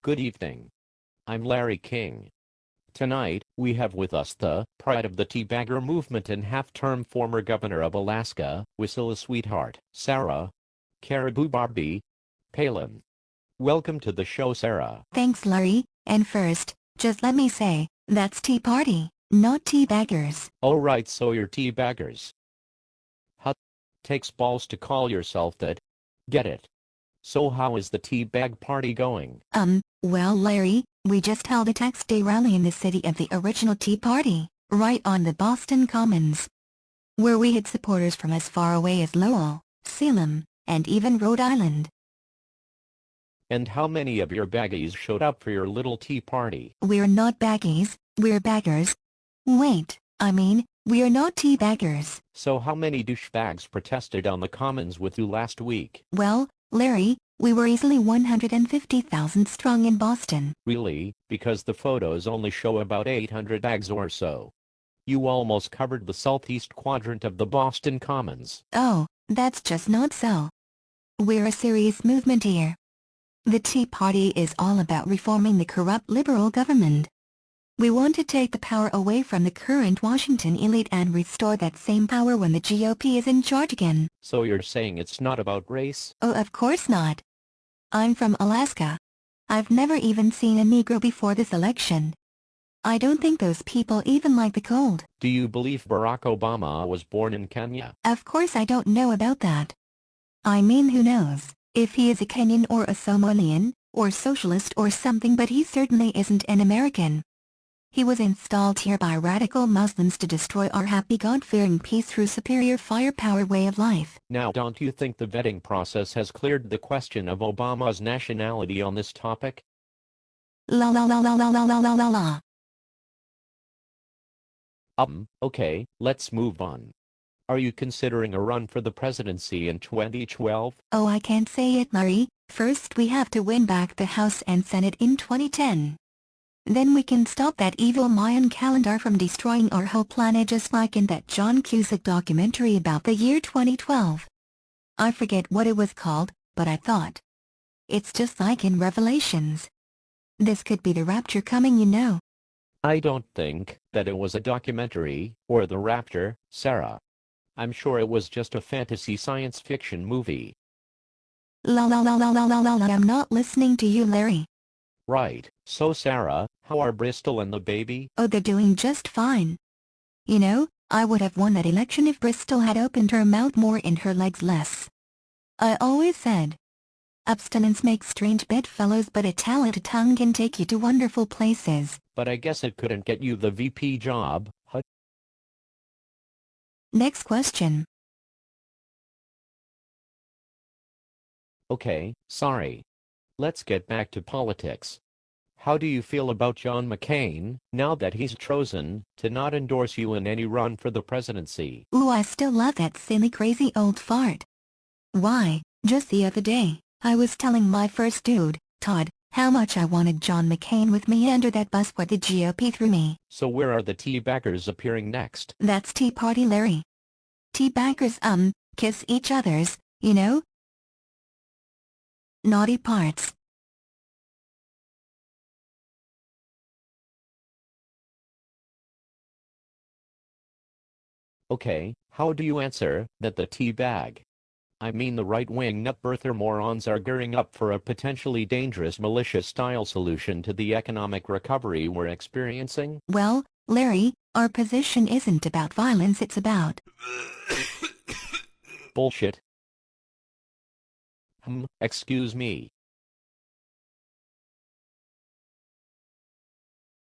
Good evening. I'm Larry King. Tonight, we have with us the pride of the teabagger movement and half-term former governor of Alaska, Whistle's sweetheart, Sarah Caribou Barbie Palin. Welcome to the show, Sarah. Thanks, Larry. And first, just let me say, that's Tea Party, not teabaggers. Oh right, so you're teabaggers. Huh? Takes balls to call yourself that. Get it. So how is the teabag party going? Well, Larry, we just held a tax day rally in the city of the original Tea Party, right on the Boston Commons, where we had supporters from as far away as Lowell, Salem, and even Rhode Island. And how many of your baggies showed up for your little tea party? We're not baggies, we're baggers. Wait, we're not teabaggers. So how many douchebags protested on the Commons with you last week? Well, Larry, we were easily 150,000 strong in Boston. Really? Because the photos only show about 800 bags or so. You almost covered the southeast quadrant of the Boston Commons. Oh, that's just not so. We're a serious movement here. The Tea Party is all about reforming the corrupt liberal government. We want to take the power away from the current Washington elite and restore that same power when the GOP is in charge again. So you're saying it's not about race? Oh, of course not. I'm from Alaska. I've never even seen a Negro before this election. I don't think those people even like the cold. Do you believe Barack Obama was born in Kenya? Of course I don't know about that. Who knows if he is a Kenyan or a Somalian, or socialist or something, but he certainly isn't an American. He was installed here by radical Muslims to destroy our happy God-fearing peace through superior firepower way of life. Now, don't you think the vetting process has cleared the question of Obama's nationality on this topic? La la la la la la la la la la. Okay, let's move on. Are you considering a run for the presidency in 2012? Oh, I can't say it, Larry. First we have to win back the House and Senate in 2010. Then we can stop that evil Mayan calendar from destroying our whole planet, just like in that John Cusack documentary about the year 2012. I forget what it was called, but I thought, it's just like in Revelations. This could be the rapture coming, you know. I don't think that it was a documentary, or the rapture, Sarah. I'm sure it was just a fantasy science fiction movie. La la la la la la la la. I'm not listening to you, Larry. Right, so Sarah, how are Bristol and the baby? Oh, they're doing just fine. You know, I would have won that election if Bristol had opened her mouth more and her legs less. I always said, abstinence makes strange bedfellows, but a talented tongue can take you to wonderful places. But I guess it couldn't get you the VP job, huh? Next question. Okay, sorry. Let's get back to politics. How do you feel about John McCain, now that he's chosen to not endorse you in any run for the presidency? Ooh, I still love that silly crazy old fart. Why, just the other day, I was telling my first dude, Todd, how much I wanted John McCain with me under that bus where the GOP threw me. So where are the teabaggers appearing next? That's Tea Party, Larry. Teabaggers, kiss each other's, you know? Naughty parts. Okay, how do you answer that the teabag? The right-wing nut-birther morons are gearing up for a potentially dangerous militia-style solution to the economic recovery we're experiencing? Well, Larry, our position isn't about violence, it's about... Bullshit. Excuse me.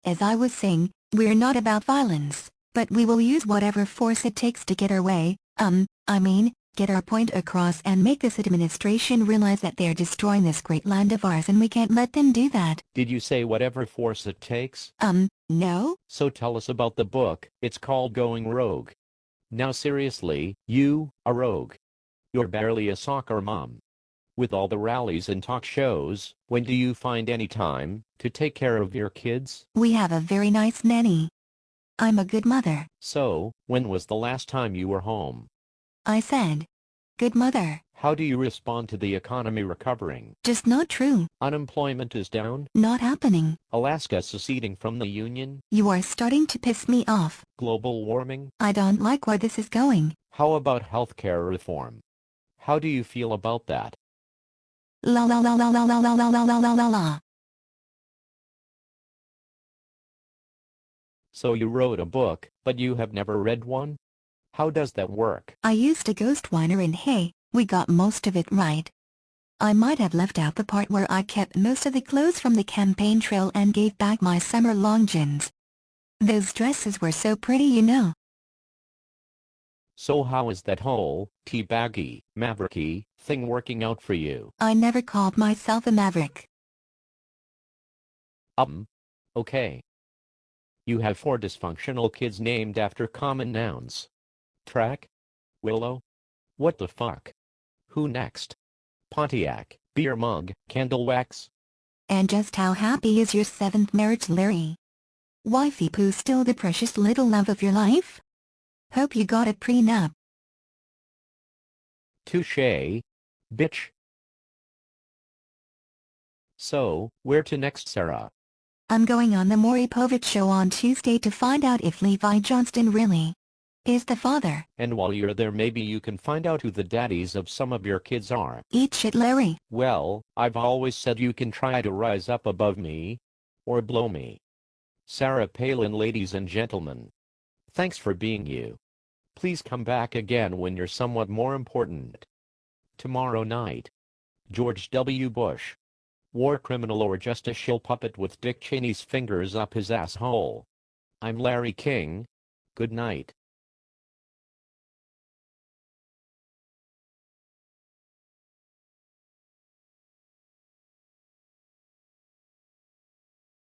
As I was saying, we're not about violence, but we will use whatever force it takes to get our way, get our point across and make this administration realize that they're destroying this great land of ours and we can't let them do that. Did you say whatever force it takes? No? So tell us about the book. It's called Going Rogue. Now seriously, you, a rogue. You're barely a soccer mom. With all the rallies and talk shows, when do you find any time to take care of your kids? We have a very nice nanny. I'm a good mother. So, when was the last time you were home? I said, good mother. How do you respond to the economy recovering? Just not true. Unemployment is down. Not happening. Alaska seceding from the Union. You are starting to piss me off. Global warming. I don't like where this is going. How about healthcare reform? How do you feel about that? La la la la la la la la la la la la la. So you wrote a book, but you have never read one? How does that work? I used a ghost whiner and hey, we got most of it right. I might have left out the part where I kept most of the clothes from the campaign trail and gave back my summer long jeans. Those dresses were so pretty, you know. So how is that whole, teabaggy, mavericky, thing working out for you? I never called myself a maverick. Okay. You have 4 dysfunctional kids named after common nouns. Track? Willow? What the fuck? Who next? Pontiac, beer mug, candle wax? And just how happy is your 7th marriage, Larry? Wifey Pooh still the precious little love of your life? Hope you got a prenup. Touché, bitch. So, where to next, Sarah? I'm going on the Maury Povich show on Tuesday to find out if Levi Johnston really is the father. And while you're there, maybe you can find out who the daddies of some of your kids are. Eat shit, Larry. Well, I've always said you can try to rise up above me. Or below me. Sarah Palin, ladies and gentlemen. Thanks for being you. Please come back again when you're somewhat more important. Tomorrow night. George W. Bush. War criminal or just a shill puppet with Dick Cheney's fingers up his asshole? I'm Larry King. Good night.